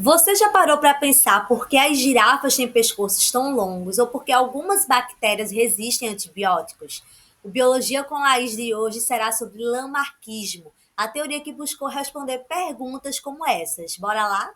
Você já parou para pensar por que as girafas têm pescoços tão longos ou por que algumas bactérias resistem a antibióticos? O Biologia com Laís de hoje será sobre lamarquismo, a teoria que buscou responder perguntas como essas. Bora lá?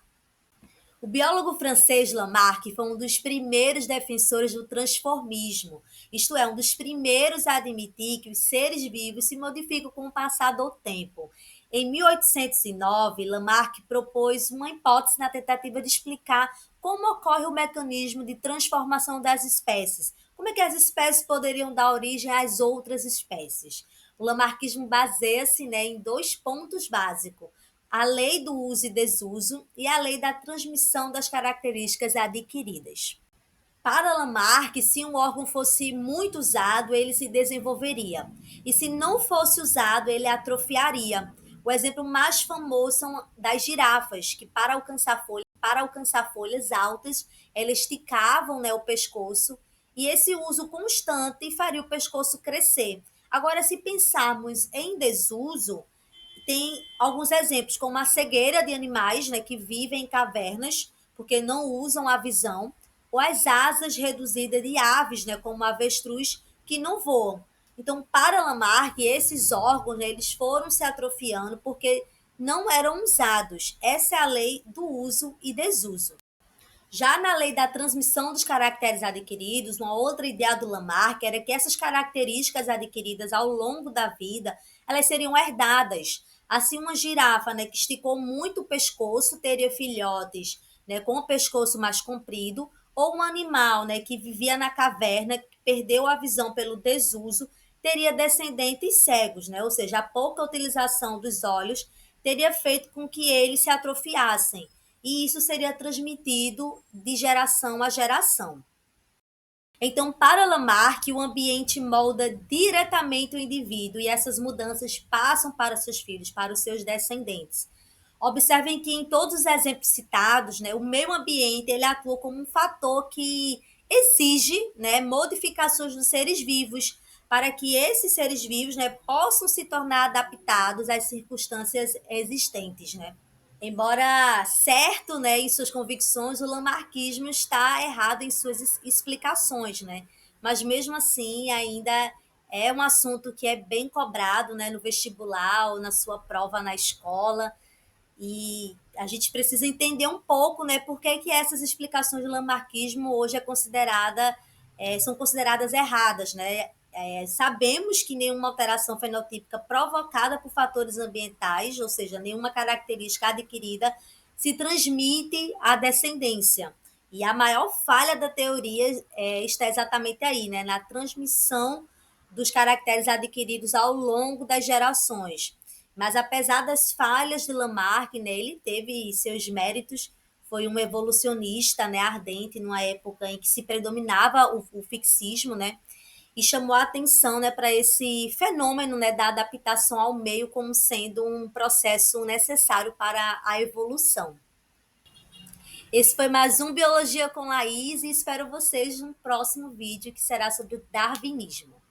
O biólogo francês Lamarck foi um dos primeiros defensores do transformismo, isto é, um dos primeiros a admitir que os seres vivos se modificam com o passar do tempo. Em 1809, Lamarck propôs uma hipótese na tentativa de explicar como ocorre o mecanismo de transformação das espécies. Como é que as espécies poderiam dar origem às outras espécies? O lamarquismo baseia-se, em dois pontos básicos: a lei do uso e desuso e a lei da transmissão das características adquiridas. Para Lamarck, se um órgão fosse muito usado, ele se desenvolveria. E se não fosse usado, ele atrofiaria. O exemplo mais famoso são das girafas, que para alcançar folhas altas, elas esticavam, o pescoço, e esse uso constante faria o pescoço crescer. Agora, se pensarmos em desuso, tem alguns exemplos, como a cegueira de animais, que vivem em cavernas, porque não usam a visão, ou as asas reduzidas de aves, como a avestruz, que não voam. Então, para Lamarck, esses órgãos, eles foram se atrofiando porque não eram usados. Essa é a lei do uso e desuso. Já na lei da transmissão dos caracteres adquiridos, uma outra ideia do Lamarck era que essas características adquiridas ao longo da vida, elas seriam herdadas. Assim, uma girafa, que esticou muito o pescoço, teria filhotes, com o pescoço mais comprido, ou um animal, que vivia na caverna, que perdeu a visão pelo desuso, teria descendentes cegos, ou seja, a pouca utilização dos olhos teria feito com que eles se atrofiassem e isso seria transmitido de geração a geração. Então, para Lamarck, o ambiente molda diretamente o indivíduo e essas mudanças passam para seus filhos, para os seus descendentes. Observem que em todos os exemplos citados, o meio ambiente ele atua como um fator que exige, modificações dos seres vivos para que esses seres vivos, possam se tornar adaptados às circunstâncias existentes, né? Embora certo, em suas convicções, o lamarquismo está errado em suas explicações, né? Mas mesmo assim, ainda é um assunto que é bem cobrado, no vestibular ou na sua prova na escola. E a gente precisa entender um pouco, por que essas explicações do lamarquismo hoje são consideradas erradas, né? Sabemos que nenhuma alteração fenotípica provocada por fatores ambientais, ou seja, nenhuma característica adquirida, se transmite à descendência. E a maior falha da teoria está exatamente aí, na transmissão dos caracteres adquiridos ao longo das gerações. Mas apesar das falhas de Lamarck, ele teve seus méritos, foi um evolucionista, ardente, numa época em que se predominava o fixismo, e chamou a atenção, para esse fenômeno, da adaptação ao meio como sendo um processo necessário para a evolução. Esse foi mais um Biologia com Laís e espero vocês no próximo vídeo que será sobre o darwinismo.